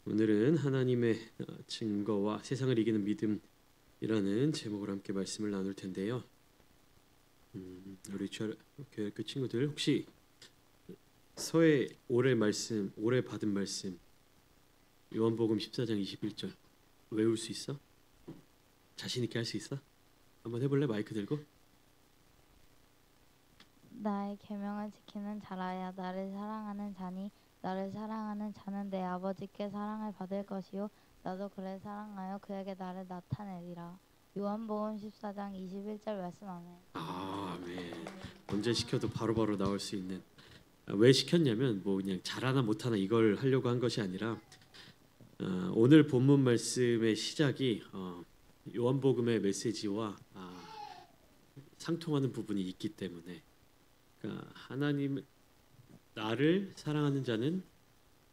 오늘은 하나님의 증거와 세상을 이기는 믿음이라는 제목으로 함께 말씀을 나눌 텐데요. 우리 교회 그 친구들 혹시 서해 올해 받은 말씀 요한복음 14장 21절 외울 수 있어? 자신 있게 할 수 있어? 한번 해볼래? 마이크 들고. 나의 계명을 지키는 자라야 나를 사랑하는 자니 나를 사랑하는 자는 내 아버지께 사랑을 받을 것이요 나도 그를 사랑하여 그에게 나를 나타내리라. 요한복음 14장 21절 말씀. 아멘. 아멘. 언제 시켜도 바로바로 나올 수 있는. 왜 시켰냐면 뭐 그냥 잘하나 못하나 이걸 하려고 한 것이 아니라 오늘 본문 말씀의 시작이 요한복음의 메시지와 상통하는 부분이 있기 때문에, 그러니까 하나님 나를 사랑하는 자는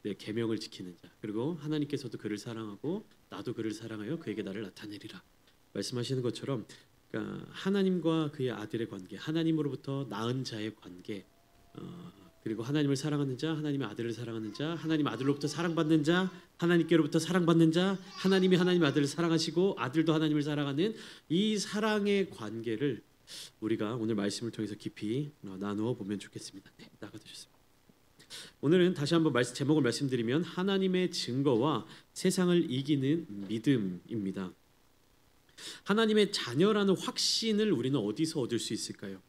내 계명을 지키는 자, 그리고 하나님께서도 그를 사랑하고 나도 그를 사랑하여 그에게 나를 나타내리라 말씀하시는 것처럼, 그러니까 하나님과 그의 아들의 관계, 하나님으로부터 낳은 자의 관계, 그리고 하나님을 사랑하는 자, 하나님의 아들을 사랑하는 자, 하나님 아들로부터 사랑받는 자, 하나님께로부터 사랑받는 자, 하나님이 하나님의 아들을 사랑하시고 아들도 하나님을 사랑하는 이 사랑의 관계를 우리가 오늘 말씀을 통해서 깊이 나누어 보면 좋겠습니다. 네, 나가주셨습니다. 오늘은 다시 한번 제목을 말씀드리면 하나님의 증거와 세상을 이기는 믿음입니다. 하나님의 자녀라는 확신을 우리는 어디서 얻을 수 있을까요?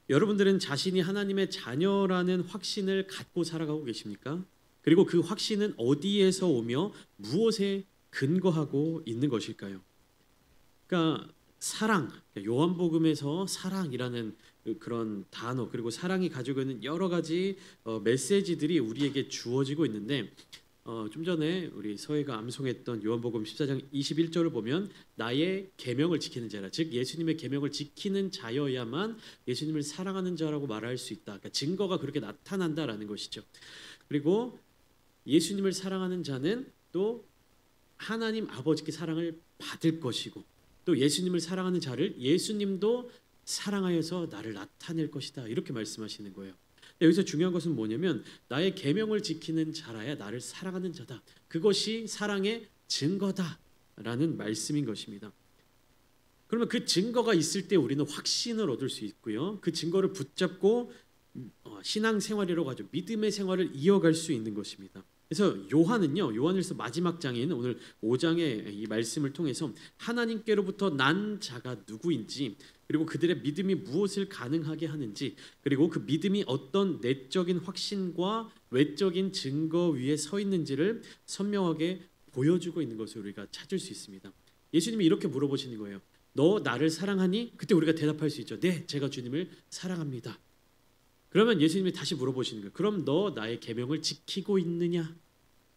여러분들은 자신이 하나님의 자녀라는 확신을 갖고 살아가고 계십니까? 그리고 그 확신은 어디에서 오며 무엇에 근거하고 있는 것일까요? 그러니까 사랑, 요한복음에서 사랑이라는 그런 단어, 그리고 사랑이 가지고 있는 여러 가지 메시지들이 우리에게 주어지고 있는데, 좀 전에 우리 서해가 암송했던 요한복음 14장 21절을 보면 나의 계명을 지키는 자라, 즉 예수님의 계명을 지키는 자여야만 예수님을 사랑하는 자라고 말할 수 있다. 그러니까 증거가 그렇게 나타난다라는 것이죠. 그리고 예수님을 사랑하는 자는 또 하나님 아버지께 사랑을 받을 것이고, 또 예수님을 사랑하는 자를 예수님도 사랑하여서 나를 나타낼 것이다, 이렇게 말씀하시는 거예요. 여기서 중요한 것은 뭐냐면 나의 계명을 지키는 자라야 나를 사랑하는 자다, 그것이 사랑의 증거다라는 말씀인 것입니다. 그러면 그 증거가 있을 때 우리는 확신을 얻을 수 있고요, 그 증거를 붙잡고 신앙생활이라고 하죠, 믿음의 생활을 이어갈 수 있는 것입니다. 그래서 요한일서 마지막 장인 오늘 5장의 이 말씀을 통해서 하나님께로부터 난 자가 누구인지, 그리고 그들의 믿음이 무엇을 가능하게 하는지, 그리고 그 믿음이 어떤 내적인 확신과 외적인 증거 위에 서 있는지를 선명하게 보여주고 있는 것을 우리가 찾을 수 있습니다. 예수님이 이렇게 물어보시는 거예요. 너 나를 사랑하니? 그때 우리가 대답할 수 있죠. 네, 제가 주님을 사랑합니다. 그러면 예수님이 다시 물어보시는 거예요. 그럼 너 나의 계명을 지키고 있느냐?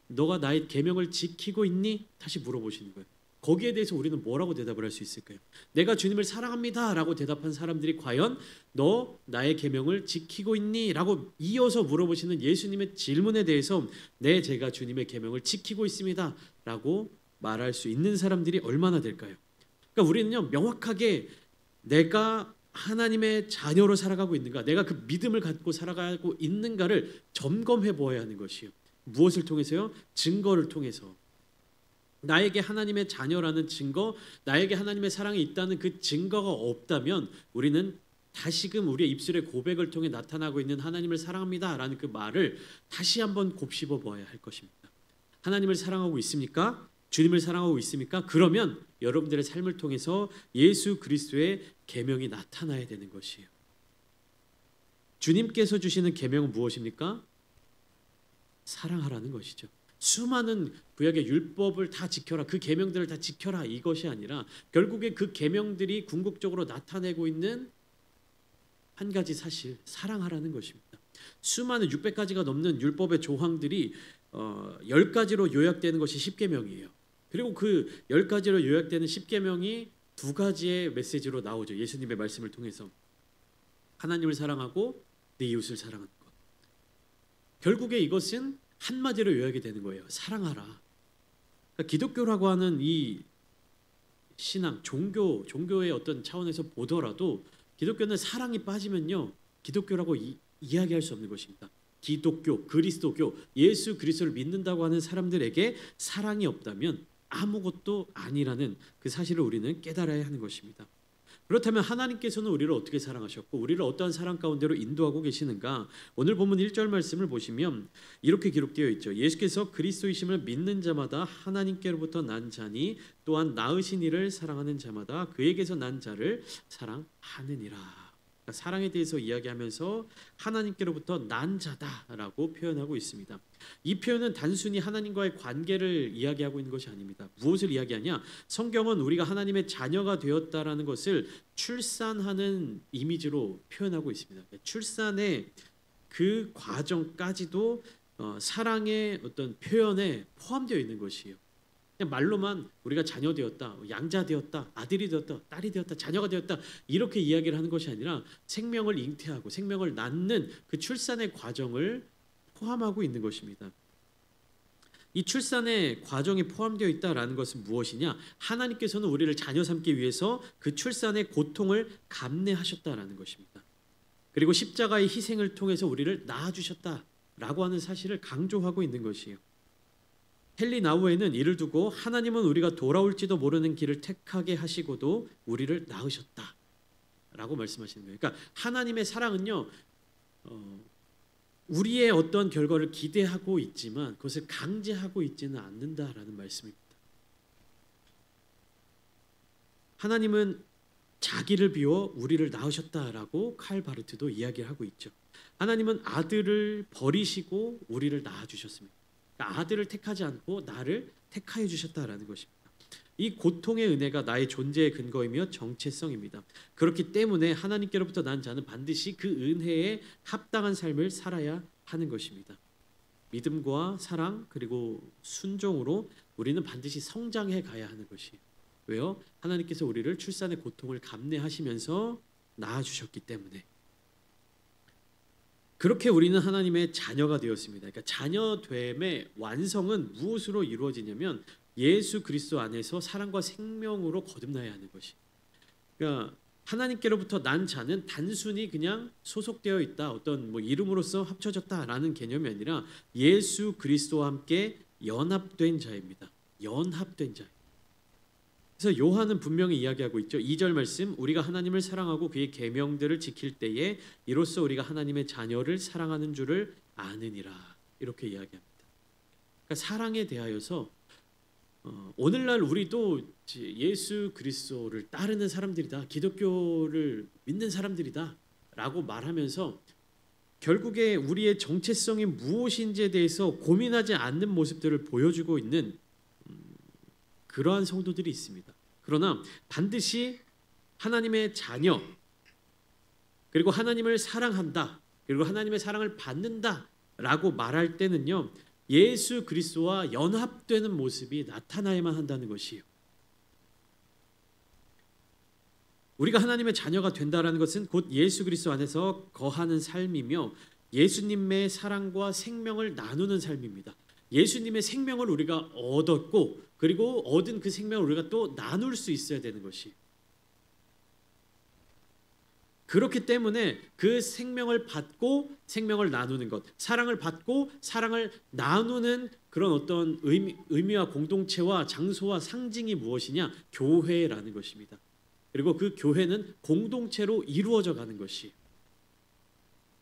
너가 나의 계명을 지키고 있니? 다시 물어보시는 거예요. 거기에 대해서 우리는 뭐라고 대답을 할 수 있을까요? 내가 주님을 사랑합니다 라고 대답한 사람들이 과연 너 나의 계명을 지키고 있니? 라고 이어서 물어보시는 예수님의 질문에 대해서 네, 제가 주님의 계명을 지키고 있습니다 라고 말할 수 있는 사람들이 얼마나 될까요? 그러니까 우리는요, 명확하게 내가 하나님의 자녀로 살아가고 있는가, 내가 그 믿음을 갖고 살아가고 있는가를 점검해 보아야 하는 것이요. 무엇을 통해서요? 증거를 통해서. 나에게 하나님의 자녀라는 증거, 나에게 하나님의 사랑이 있다는 그 증거가 없다면 우리는 다시금 우리의 입술의 고백을 통해 나타나고 있는 하나님을 사랑합니다 라는 그 말을 다시 한번 곱씹어 보아야 할 것입니다. 하나님을 사랑하고 있습니까? 주님을 사랑하고 있습니까? 그러면 여러분들의 삶을 통해서 예수 그리스도의 계명이 나타나야 되는 것이에요. 주님께서 주시는 계명은 무엇입니까? 사랑하라는 것이죠. 수많은 구약의 율법을 다 지켜라, 그 계명들을 다 지켜라, 이것이 아니라 결국에 그 계명들이 궁극적으로 나타내고 있는 한 가지 사실, 사랑하라는 것입니다. 수많은 600가지가 넘는 율법의 조항들이 10가지로 요약되는 것이 10계명이에요. 그리고 그 10가지로 요약되는 10계명이 두 가지의 메시지로 나오죠. 예수님의 말씀을 통해서 하나님을 사랑하고 내 이웃을 사랑하는 것. 결국에 이것은 한마디로 요약이 되는 거예요. 사랑하라. 그러니까 기독교라고 하는 이 신앙, 종교의 어떤 차원에서 보더라도 기독교는 사랑이 빠지면요, 기독교라고 이야기할 수 없는 것입니다. 기독교, 그리스도교, 예수 그리스도를 믿는다고 하는 사람들에게 사랑이 없다면 아무것도 아니라는 그 사실을 우리는 깨달아야 하는 것입니다. 그렇다면 하나님께서는 우리를 어떻게 사랑하셨고 우리를 어떠한 사랑 가운데로 인도하고 계시는가? 오늘 본문 1절 말씀을 보시면 이렇게 기록되어 있죠. 예수께서 그리스도이심을 믿는 자마다 하나님께로부터 난 자니 또한 낳으신 이를 사랑하는 자마다 그에게서 난 자를 사랑하느니라. 그러니까 사랑에 대해서 이야기하면서 하나님께로부터 난 자다라고 표현하고 있습니다. 이 표현은 단순히 하나님과의 관계를 이야기하고 있는 것이 아닙니다. 무엇을 이야기하냐? 성경은 우리가 하나님의 자녀가 되었다라는 것을 출산하는 이미지로 표현하고 있습니다. 출산의 그 과정까지도 사랑의 어떤 표현에 포함되어 있는 것이에요. 그냥 말로만 우리가 자녀 되었다, 양자 되었다, 아들이 되었다, 딸이 되었다, 자녀가 되었다 이렇게 이야기를 하는 것이 아니라 생명을 잉태하고 생명을 낳는 그 출산의 과정을 포함하고 있는 것입니다. 이 출산의 과정이 포함되어 있다라는 것은 무엇이냐? 하나님께서는 우리를 자녀 삼기 위해서 그 출산의 고통을 감내하셨다라는 것입니다. 그리고 십자가의 희생을 통해서 우리를 낳아주셨다라고 하는 사실을 강조하고 있는 것이에요. 헨리 나우에는 이를 두고 하나님은 우리가 돌아올지도 모르는 길을 택하게 하시고도 우리를 낳으셨다라고 말씀하시는 거예요. 그러니까 하나님의 사랑은요, 우리의 어떤 결과를 기대하고 있지만 그것을 강제하고 있지는 않는다라는 말씀입니다. 하나님은 자기를 비워 우리를 낳으셨다라고 칼 바르트도 이야기를 하고 있죠. 하나님은 아들을 버리시고 우리를 낳아주셨습니다. 그러니까 아들을 택하지 않고 나를 택하여 주셨다라는 것입니다. 이 고통의 은혜가 나의 존재의 근거이며 정체성입니다. 그렇기 때문에 하나님께로부터 난 자는 반드시 그 은혜에 합당한 삶을 살아야 하는 것입니다. 믿음과 사랑 그리고 순종으로 우리는 반드시 성장해 가야 하는 것이에요. 왜요? 하나님께서 우리를 출산의 고통을 감내하시면서 낳아주셨기 때문에. 그렇게 우리는 하나님의 자녀가 되었습니다. 그러니까 자녀됨의 완성은 무엇으로 이루어지냐면 예수 그리스도 안에서 사랑과 생명으로 거듭나야 하는 것이. 그러니까 하나님께로부터 난 자는 단순히 그냥 소속되어 있다, 어떤 이름으로서 합쳐졌다라는 개념이 아니라 예수 그리스도와 함께 연합된 자입니다. 연합된 자. 그래서 요한은 분명히 이야기하고 있죠. 2절 말씀, 우리가 하나님을 사랑하고 그의 계명들을 지킬 때에 이로써 우리가 하나님의 자녀를 사랑하는 줄을 아느니라. 이렇게 이야기합니다. 그러니까 사랑에 대하여서 오늘날 우리도 예수 그리스도를 따르는 사람들이다, 기독교를 믿는 사람들이다 라고 말하면서 결국에 우리의 정체성이 무엇인지에 대해서 고민하지 않는 모습들을 보여주고 있는 그러한 성도들이 있습니다. 그러나 반드시 하나님의 자녀, 그리고 하나님을 사랑한다, 그리고 하나님의 사랑을 받는다 라고 말할 때는요, 예수 그리스도와 연합되는 모습이 나타나야만 한다는 것이에요. 우리가 하나님의 자녀가 된다라는 것은 곧 예수 그리스도 안에서 거하는 삶이며 예수님의 사랑과 생명을 나누는 삶입니다. 예수님의 생명을 우리가 얻었고 그리고 얻은 그 생명을 우리가 또 나눌 수 있어야 되는 것이. 그렇기 때문에 그 생명을 받고 생명을 나누는 것, 사랑을 받고 사랑을 나누는 그런 어떤 의미와 공동체와 장소와 상징이 무엇이냐? 교회라는 것입니다. 그리고 그 교회는 공동체로 이루어져 가는 것이.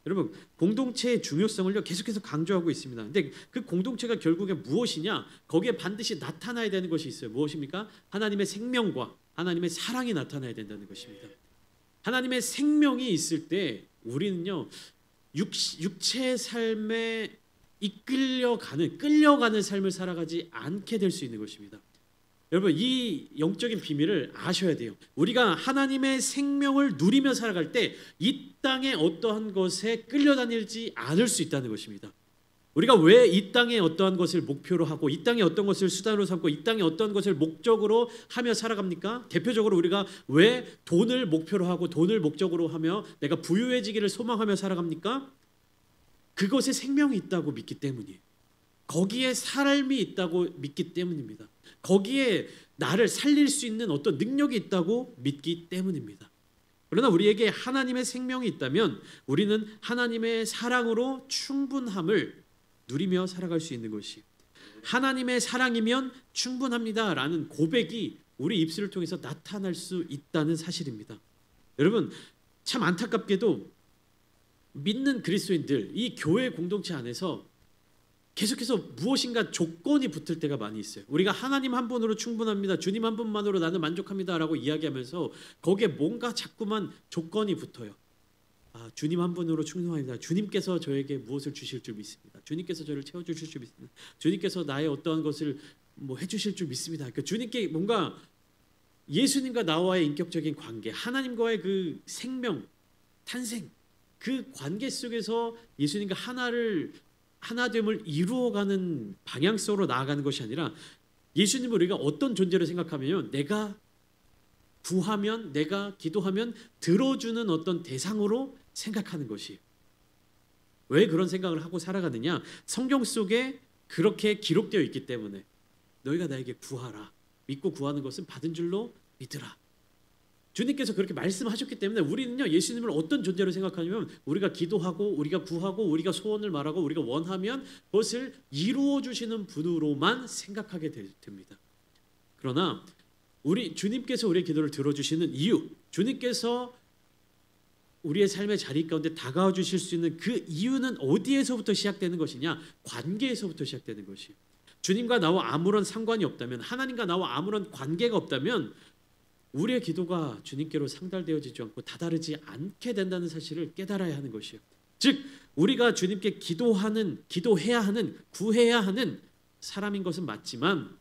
여러분, 공동체의 중요성을요 계속해서 강조하고 있습니다. 근데 그 공동체가 결국에 무엇이냐? 거기에 반드시 나타나야 되는 것이 있어요. 무엇입니까? 하나님의 생명과 하나님의 사랑이 나타나야 된다는 것입니다. 하나님의 생명이 있을 때 우리는요 육체의 삶에 끌려가는 삶을 살아가지 않게 될 수 있는 것입니다. 여러분, 이 영적인 비밀을 아셔야 돼요. 우리가 하나님의 생명을 누리며 살아갈 때 이 땅의 어떠한 것에 끌려다니지 않을 수 있다는 것입니다. 우리가 왜 이 땅의 어떠한 것을 목표로 하고 이 땅의 어떤 것을 수단으로 삼고 이 땅의 어떤 것을 목적으로 하며 살아갑니까? 대표적으로 우리가 왜 돈을 목표로 하고 돈을 목적으로 하며 내가 부유해지기를 소망하며 살아갑니까? 그것에 생명이 있다고 믿기 때문이에요. 거기에 삶이 있다고 믿기 때문입니다. 거기에 나를 살릴 수 있는 어떤 능력이 있다고 믿기 때문입니다. 그러나 우리에게 하나님의 생명이 있다면 우리는 하나님의 사랑으로 충분함을 누리며 살아갈 수 있는 것이, 하나님의 사랑이면 충분합니다라는 고백이 우리 입술을 통해서 나타날 수 있다는 사실입니다. 여러분, 참 안타깝게도 믿는 그리스도인들, 이 교회 공동체 안에서 계속해서 무엇인가 조건이 붙을 때가 많이 있어요. 우리가 하나님 한 분으로 충분합니다, 주님 한 분만으로 나는 만족합니다 라고 이야기하면서 거기에 뭔가 자꾸만 조건이 붙어요. 주님 한 분으로 충분합니다. 주님께서 저에게 무엇을 주실 줄 믿습니다. 주님께서 저를 채워주실 줄 믿습니다. 주님께서 나의 어떠한 것을 해주실 줄 믿습니다. 그러니까 주님께 뭔가 예수님과 나와의 인격적인 관계, 하나님과의 그 생명, 탄생, 그 관계 속에서 예수님과 하나됨을 이루어가는 방향성으로 나아가는 것이 아니라, 예수님을 우리가 어떤 존재로 생각하면 내가 구하면, 내가 기도하면 들어주는 어떤 대상으로 생각하는 것이, 왜 그런 생각을 하고 살아가느냐? 성경 속에 그렇게 기록되어 있기 때문에 너희가 나에게 구하라, 믿고 구하는 것은 받은 줄로 믿으라. 주님께서 그렇게 말씀하셨기 때문에 우리는요, 예수님을 어떤 존재로 생각하냐면 우리가 기도하고 우리가 구하고 우리가 소원을 말하고 우리가 원하면 그것을 이루어 주시는 분으로만 생각하게 됩니다. 그러나 주님께서 우리의 기도를 들어주시는 이유, 주님께서 우리의 삶의 자리 가운데 다가와 주실 수 있는 그 이유는 어디에서부터 시작되는 것이냐? 관계에서부터 시작되는 것이에요. 주님과 나와 아무런 상관이 없다면, 하나님과 나와 아무런 관계가 없다면 우리의 기도가 주님께로 상달되어지지 않고 다다르지 않게 된다는 사실을 깨달아야 하는 것이에요. 즉 우리가 주님께 기도해야 하는, 구해야 하는 사람인 것은 맞지만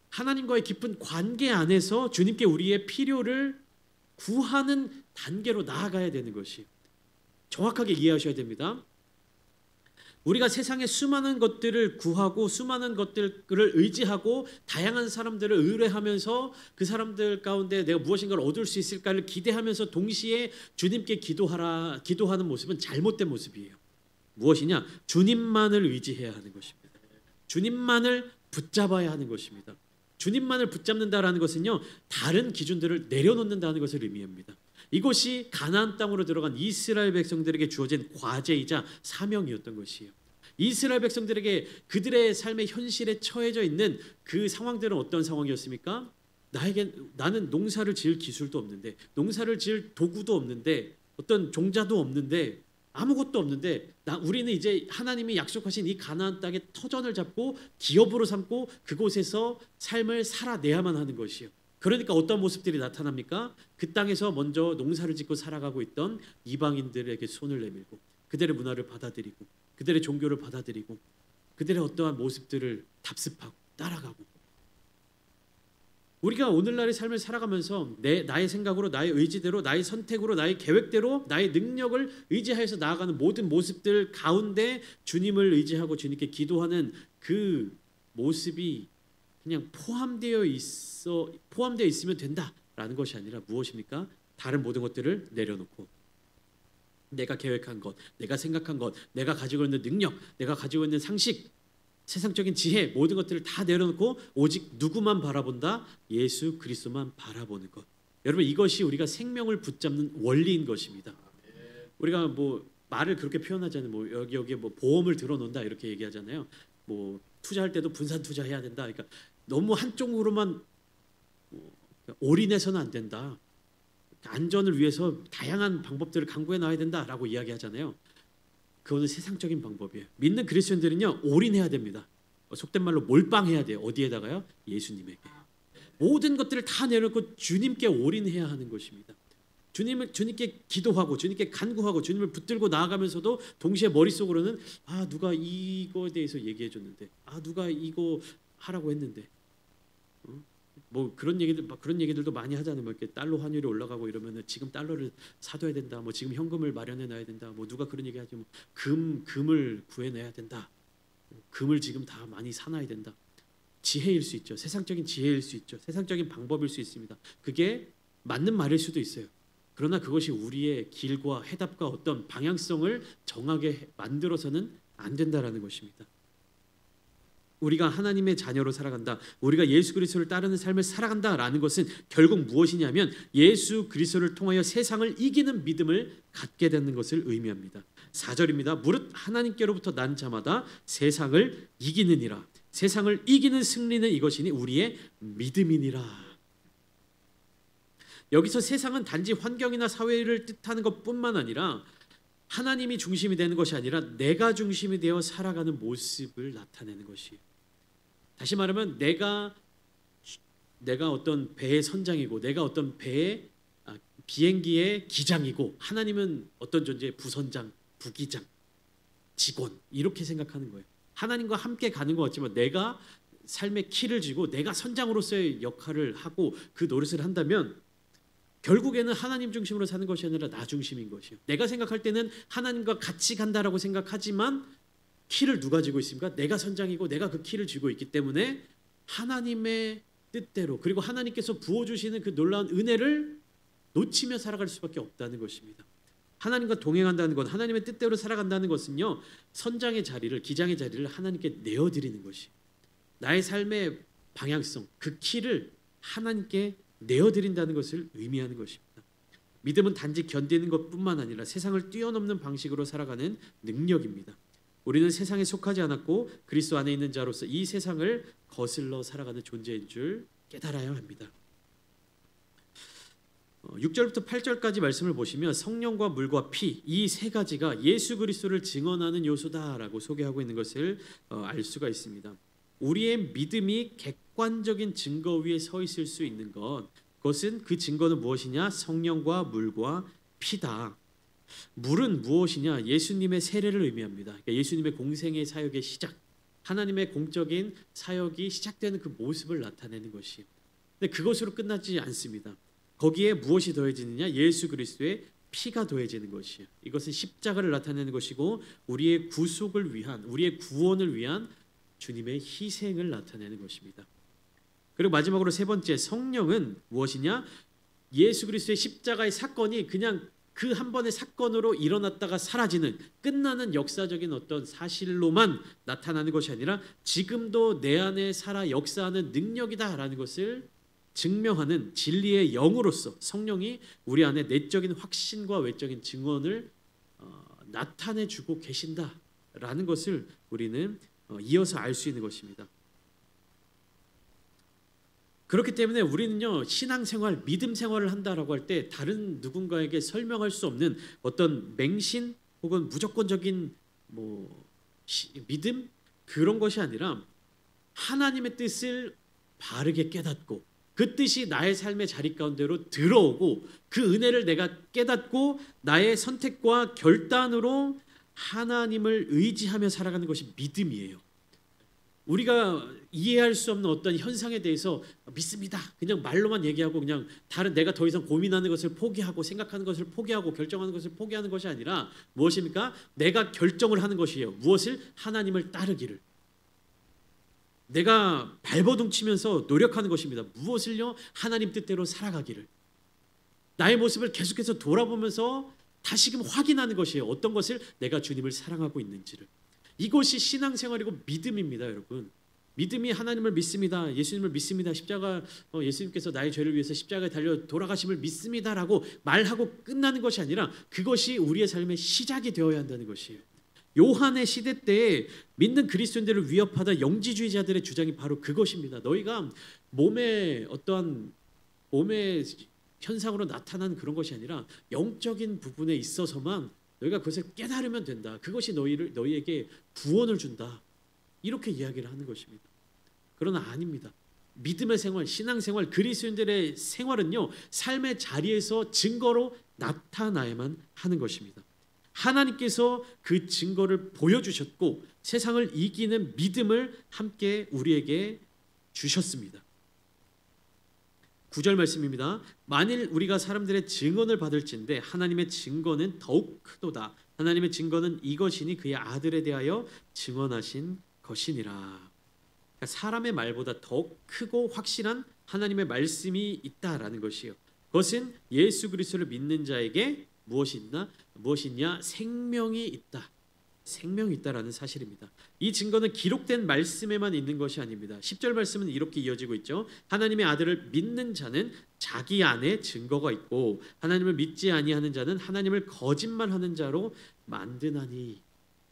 하나님과의 깊은 관계 안에서 주님께 우리의 필요를 구하는 단계로 나아가야 되는 것이, 정확하게 이해하셔야 됩니다. 우리가 세상의 수많은 것들을 구하고 수많은 것들을 의지하고 다양한 사람들을 의뢰하면서 그 사람들 가운데 내가 무엇인가를 얻을 수 있을까를 기대하면서 동시에 주님께 기도하는 모습은 잘못된 모습이에요. 무엇이냐? 주님만을 의지해야 하는 것입니다. 주님만을 붙잡아야 하는 것입니다. 주님만을 붙잡는다라는 것은요, 다른 기준들을 내려놓는다는 것을 의미합니다. 이것이 가나안 땅으로 들어간 이스라엘 백성들에게 주어진 과제이자 사명이었던 것이에요. 이스라엘 백성들에게 그들의 삶의 현실에 처해져 있는 그 상황들은 어떤 상황이었습니까? 나는 농사를 지을 기술도 없는데, 농사를 지을 도구도 없는데, 어떤 종자도 없는데, 아무것도 없는데 우리는 이제 하나님이 약속하신 이 가나안 땅의 터전을 잡고 기업으로 삼고 그곳에서 삶을 살아내야만 하는 것이에요. 그러니까 어떤 모습들이 나타납니까? 그 땅에서 먼저 농사를 짓고 살아가고 있던 이방인들에게 손을 내밀고 그들의 문화를 받아들이고 그들의 종교를 받아들이고 그들의 어떠한 모습들을 답습하고 따라가고, 우리가 오늘날의 삶을 살아가면서 나의 생각으로, 나의 의지대로, 나의 선택으로, 나의 계획대로, 나의 능력을 의지하여서 나아가는 모든 모습들 가운데 주님을 의지하고 주님께 기도하는 그 모습이 그냥 포함되어 있으면 된다라는 것이 아니라 무엇입니까? 다른 모든 것들을 내려놓고 내가 계획한 것, 내가 생각한 것, 내가 가지고 있는 능력, 내가 가지고 있는 상식, 세상적인 지혜, 모든 것들을 다 내려놓고 오직 누구만 바라본다? 예수 그리스도만 바라보는 것. 여러분, 이것이 우리가 생명을 붙잡는 원리인 것입니다. 우리가 말을 그렇게 표현하잖아요. 여기에 보험을 들어놓는다 이렇게 얘기하잖아요. 투자할 때도 분산 투자해야 된다. 그러니까 너무 한쪽으로만 올인해서는 안 된다. 안전을 위해서 다양한 방법들을 강구해 나와야 된다라고 이야기하잖아요. 그거는 세상적인 방법이에요. 믿는 그리스도인들은요, 올인해야 됩니다. 속된 말로 몰빵해야 돼요. 어디에다가요? 예수님에게. 모든 것들을 다 내려놓고 주님께 올인해야 하는 것입니다. 주님께 기도하고 주님께 간구하고 주님을 붙들고 나아가면서도 동시에 머릿속으로는 누가 이거에 대해서 얘기해 줬는데, 누가 이거 하라고 했는데, 그런 얘기들도 많이 하잖아요. 이렇게 달러 환율이 올라가고 이러면은 지금 달러를 사둬야 된다. 지금 현금을 마련해 놔야 된다. 누가 그런 얘기하지? 금을 구해내야 된다. 금을 지금 다 많이 사놔야 된다. 지혜일 수 있죠. 세상적인 지혜일 수 있죠. 세상적인 방법일 수 있습니다. 그게 맞는 말일 수도 있어요. 그러나 그것이 우리의 길과 해답과 어떤 방향성을 정하게 만들어서는 안 된다라는 것입니다. 우리가 하나님의 자녀로 살아간다, 우리가 예수 그리스도를 따르는 삶을 살아간다라는 것은 결국 무엇이냐면 예수 그리스도를 통하여 세상을 이기는 믿음을 갖게 되는 것을 의미합니다. 4절입니다. 무릇 하나님께로부터 난 자마다 세상을 이기느니라. 세상을 이기는 승리는 이것이니 우리의 믿음이니라. 여기서 세상은 단지 환경이나 사회를 뜻하는 것뿐만 아니라 하나님이 중심이 되는 것이 아니라 내가 중심이 되어 살아가는 모습을 나타내는 것이에요. 다시 말하면 내가 어떤 배의 선장이고 내가 어떤 배의 비행기의 기장이고 하나님은 어떤 존재의 부선장, 부기장, 직원 이렇게 생각하는 거예요. 하나님과 함께 가는 것 같지만 내가 삶의 키를 쥐고 내가 선장으로서의 역할을 하고 그 노릇을 한다면 결국에는 하나님 중심으로 사는 것이 아니라 나 중심인 것이에요. 내가 생각할 때는 하나님과 같이 간다라고 생각하지만 키를 누가 쥐고 있습니까? 내가 선장이고 내가 그 키를 쥐고 있기 때문에 하나님의 뜻대로 그리고 하나님께서 부어주시는 그 놀라운 은혜를 놓치며 살아갈 수밖에 없다는 것입니다. 하나님과 동행한다는 것, 하나님의 뜻대로 살아간다는 것은요, 선장의 자리를, 기장의 자리를 하나님께 내어드리는 것이 나의 삶의 방향성, 그 키를 하나님께 내어드린다는 것을 의미하는 것입니다. 믿음은 단지 견디는 것뿐만 아니라 세상을 뛰어넘는 방식으로 살아가는 능력입니다. 우리는 세상에 속하지 않았고 그리스도 안에 있는 자로서 이 세상을 거슬러 살아가는 존재인 줄 깨달아야 합니다. 6절부터 8절까지 말씀을 보시면 성령과 물과 피 이 세 가지가 예수 그리스도를 증언하는 요소다라고 소개하고 있는 것을 알 수가 있습니다. 우리의 믿음이 객관적인 증거 위에 서 있을 수 있는 것, 그것은 그 증거는 무엇이냐? 성령과 물과 피다. 물은 무엇이냐? 예수님의 세례를 의미합니다. 그러니까 예수님의 공생의 사역의 시작, 하나님의 공적인 사역이 시작되는 그 모습을 나타내는 것이에요. 근데 그것으로 끝나지 않습니다. 거기에 무엇이 더해지느냐? 예수 그리스도의 피가 더해지는 것이에요. 이것은 십자가를 나타내는 것이고 우리의 구속을 위한, 우리의 구원을 위한 주님의 희생을 나타내는 것입니다. 그리고 마지막으로 세 번째, 성령은 무엇이냐? 예수 그리스도의 십자가의 사건이 그냥 그 한 번의 사건으로 일어났다가 사라지는 끝나는 역사적인 어떤 사실로만 나타나는 것이 아니라 지금도 내 안에 살아 역사하는 능력이다라는 것을 증명하는 진리의 영으로서 성령이 우리 안에 내적인 확신과 외적인 증언을 나타내주고 계신다라는 것을 우리는 이어서 알 수 있는 것입니다. 그렇기 때문에 우리는요, 신앙생활, 믿음 생활을 한다라고 할 때 다른 누군가에게 설명할 수 없는 어떤 맹신 혹은 무조건적인 믿음 그런 것이 아니라 하나님의 뜻을 바르게 깨닫고 그 뜻이 나의 삶의 자리 가운데로 들어오고 그 은혜를 내가 깨닫고 나의 선택과 결단으로 하나님을 의지하며 살아가는 것이 믿음이에요. 우리가 이해할 수 없는 어떤 현상에 대해서 믿습니다. 그냥 말로만 얘기하고 그냥 다른 내가 더 이상 고민하는 것을 포기하고 생각하는 것을 포기하고 결정하는 것을 포기하는 것이 아니라 무엇입니까? 내가 결정을 하는 것이에요. 무엇을? 하나님을 따르기를. 내가 발버둥 치면서 노력하는 것입니다. 무엇을요? 하나님 뜻대로 살아가기를. 나의 모습을 계속해서 돌아보면서 다시금 확인하는 것이에요. 어떤 것을? 내가 주님을 사랑하고 있는지를. 이것이 신앙생활이고 믿음입니다, 여러분. 믿음이 하나님을 믿습니다. 예수님을 믿습니다. 십자가 예수님께서 나의 죄를 위해서 십자가에 달려 돌아가심을 믿습니다라고 말하고 끝나는 것이 아니라 그것이 우리의 삶의 시작이 되어야 한다는 것이에요. 요한의 시대 때에 믿는 그리스도인들을 위협하던 영지주의자들의 주장이 바로 그것입니다. 너희가 몸의 어떠한 몸의 현상으로 나타난 그런 것이 아니라 영적인 부분에 있어서만 너희가 그것을 깨달으면 된다. 그것이 너희에게 구원을 준다. 이렇게 이야기를 하는 것입니다. 그러나 아닙니다. 믿음의 생활, 신앙생활, 그리스도인들의 생활은요, 삶의 자리에서 증거로 나타나야만 하는 것입니다. 하나님께서 그 증거를 보여주셨고 세상을 이기는 믿음을 함께 우리에게 주셨습니다. 9절 말씀입니다. 만일 우리가 사람들의 증언을 받을진대 하나님의 증거는 더욱 크도다. 하나님의 증거는 이것이니 그의 아들에 대하여 증언하신 것이니라. 그러니까 사람의 말보다 더 크고 확실한 하나님의 말씀이 있다라는 것이요. 그것은 예수 그리스도를 믿는 자에게 무엇이 있냐? 생명이 있다. 생명이 있다라는 사실입니다. 이 증거는 기록된 말씀에만 있는 것이 아닙니다. 10절 말씀은 이렇게 이어지고 있죠. 하나님의 아들을 믿는 자는 자기 안에 증거가 있고 하나님을 믿지 아니하는 자는 하나님을 거짓말하는 자로 만드나니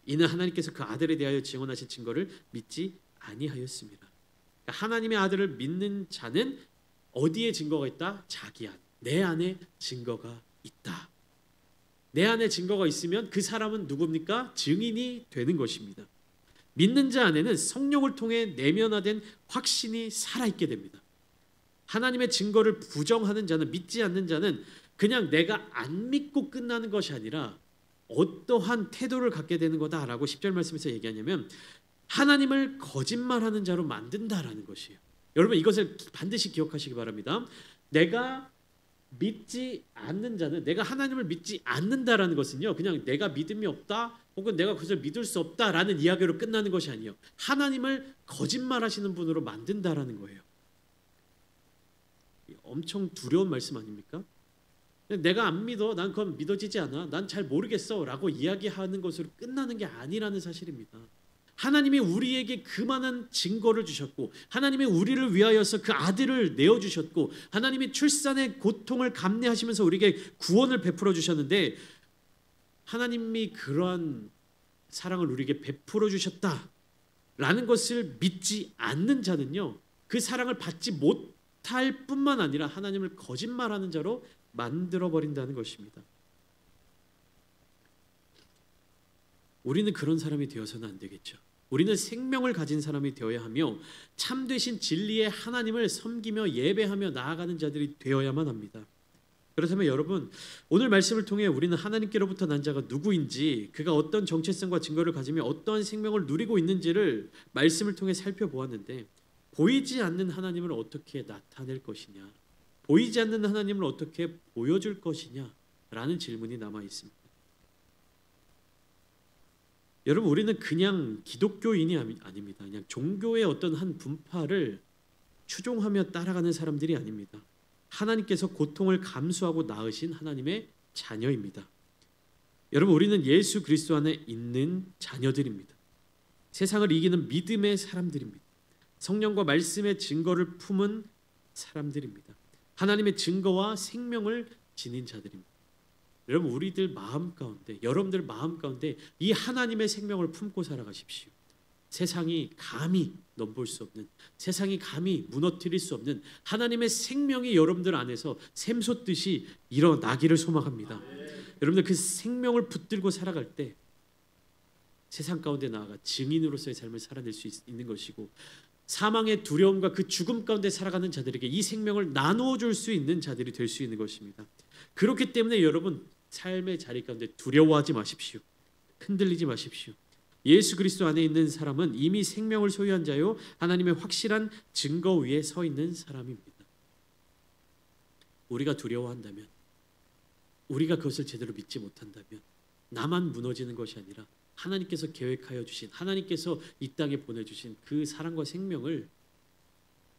이는 하나님께서 그 아들에 대하여 증언하신 증거를 믿지 아니하였습니다. 그러니까 하나님의 아들을 믿는 자는 어디에 증거가 있다? 자기 안. 내 안에 증거가 있다. 내 안에 증거가 있으면 그 사람은 누굽니까? 증인이 되는 것입니다. 믿는 자 안에는 성령을 통해 내면화된 확신이 살아있게 됩니다. 하나님의 증거를 부정하는 자는, 믿지 않는 자는 그냥 내가 안 믿고 끝나는 것이 아니라 어떠한 태도를 갖게 되는 거다라고 10절 말씀에서 얘기하냐면 하나님을 거짓말하는 자로 만든다라는 것이에요. 여러분 이것을 반드시 기억하시기 바랍니다. 내가 믿지 않는 자는, 내가 하나님을 믿지 않는다라는 것은요, 그냥 내가 믿음이 없다 혹은 내가 그것을 믿을 수 없다라는 이야기로 끝나는 것이 아니에요. 하나님을 거짓말하시는 분으로 만든다라는 거예요. 엄청 두려운 말씀 아닙니까? 내가 안 믿어, 난 그건 믿어지지 않아, 난 잘 모르겠어 라고 이야기하는 것으로 끝나는 게 아니라는 사실입니다. 하나님이 우리에게 그 많은 증거를 주셨고 하나님이 우리를 위하여서 그 아들을 내어주셨고 하나님이 출산의 고통을 감내하시면서 우리에게 구원을 베풀어 주셨는데 하나님이 그러한 사랑을 우리에게 베풀어 주셨다라는 것을 믿지 않는 자는요, 그 사랑을 받지 못할 뿐만 아니라 하나님을 거짓말하는 자로 만들어버린다는 것입니다. 우리는 그런 사람이 되어서는 안 되겠죠. 우리는 생명을 가진 사람이 되어야 하며 참되신 진리의 하나님을 섬기며 예배하며 나아가는 자들이 되어야만 합니다. 그렇다면 여러분, 오늘 말씀을 통해 우리는 하나님께로부터 난 자가 누구인지, 그가 어떤 정체성과 증거를 가지며 어떠한 생명을 누리고 있는지를 말씀을 통해 살펴보았는데, 보이지 않는 하나님을 어떻게 나타낼 것이냐, 보이지 않는 하나님을 어떻게 보여줄 것이냐 라는 질문이 남아 있습니다. 여러분, 우리는 그냥 기독교인이 아닙니다. 그냥 종교의 어떤 한 분파를 추종하며 따라가는 사람들이 아닙니다. 하나님께서 고통을 감수하고 낳으신 하나님의 자녀입니다. 여러분, 우리는 예수 그리스도 안에 있는 자녀들입니다. 세상을 이기는 믿음의 사람들입니다. 성령과 말씀의 증거를 품은 사람들입니다. 하나님의 증거와 생명을 지닌 자들입니다. 여러분, 우리들 마음 가운데, 여러분들 마음 가운데 이 하나님의 생명을 품고 살아가십시오. 세상이 감히 넘볼 수 없는, 세상이 감히 무너뜨릴 수 없는 하나님의 생명이 여러분들 안에서 샘솟듯이 일어나기를 소망합니다. 여러분들 그 생명을 붙들고 살아갈 때 세상 가운데 나아가 증인으로서의 삶을 살아낼 수 있는 것이고, 사망의 두려움과 그 죽음 가운데 살아가는 자들에게 이 생명을 나누어 줄 수 있는 자들이 될 수 있는 것입니다. 그렇기 때문에 여러분, 삶의 자리 가운데 두려워하지 마십시오. 흔들리지 마십시오. 예수 그리스도 안에 있는 사람은 이미 생명을 소유한 자요, 하나님의 확실한 증거 위에 서 있는 사람입니다. 우리가 두려워한다면, 우리가 그것을 제대로 믿지 못한다면 나만 무너지는 것이 아니라 하나님께서 계획하여 주신, 하나님께서 이 땅에 보내주신 그 사랑과 생명을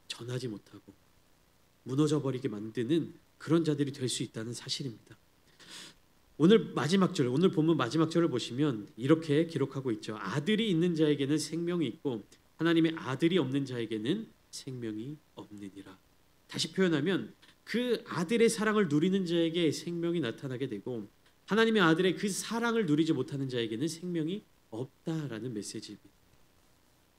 전하지 못하고 무너져 버리게 만드는 그런 자들이 될 수 있다는 사실입니다. 오늘 마지막 절, 오늘 본문 마지막 절을 보시면 이렇게 기록하고 있죠. 아들이 있는 자에게는 생명이 있고 하나님의 아들이 없는 자에게는 생명이 없느니라. 다시 표현하면 그 아들의 사랑을 누리는 자에게 생명이 나타나게 되고 하나님의 아들의 그 사랑을 누리지 못하는 자에게는 생명이 없다라는 메시지입니다.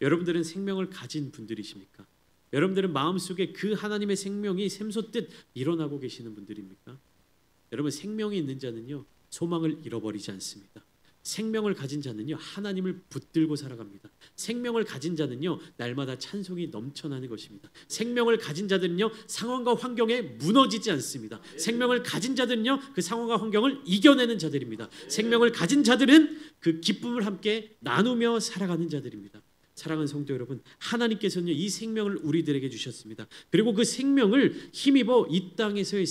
여러분들은 생명을 가진 분들이십니까? 여러분들은 마음속에 그 하나님의 생명이 샘솟듯 일어나고 계시는 분들입니까? 여러분, 생명이 있는 자는요, 소망을 잃어버리지 않습니다. 생명을 가진 자는요, 하나님을 붙들고 살아갑니다. 생명을 가진 자는요, 날마다 찬송이 넘쳐나는 것입니다. 생명을 가진 자들은요, 상황과 환경에 무너지지 않습니다. 생명을 가진 자들은요, 그 상황과 환경을 이겨내는 자들입니다. 생명을 가진 자들은 그 기쁨을 함께 나누며 살아가는 자들입니다. 사랑하는 성도 여러분, 하나님께서는요, 이 생명을 우리들에게 주셨습니다. 그리고 그 생명을 힘입어 이 땅에서의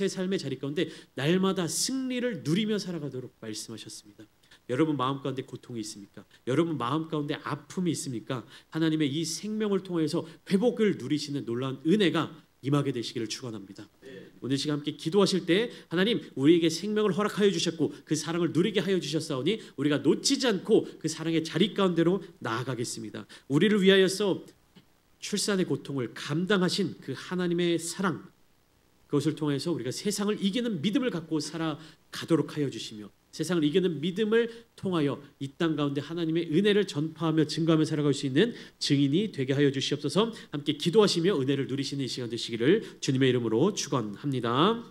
삶의 자리 가운데 날마다 승리를 누리며 살아가도록 말씀하셨습니다. 여러분 마음 가운데 고통이 있습니까? 여러분 마음 가운데 아픔이 있습니까? 하나님의 이 생명을 통해서 회복을 누리시는 놀라운 은혜가 임하게 되시기를 축원합니다. 오늘 시간 함께 기도하실 때 하나님 우리에게 생명을 허락하여 주셨고 그 사랑을 누리게 하여 주셨사오니 우리가 놓치지 않고 그 사랑의 자리 가운데로 나아가겠습니다. 우리를 위하여서 출산의 고통을 감당하신 그 하나님의 사랑, 그것을 통해서 우리가 세상을 이기는 믿음을 갖고 살아가도록 하여 주시며 세상을 이기는 믿음을 통하여 이 땅 가운데 하나님의 은혜를 전파하며 증거하며 살아갈 수 있는 증인이 되게 하여 주시옵소서. 함께 기도하시며 은혜를 누리시는 이 시간 되시기를 주님의 이름으로 축원합니다.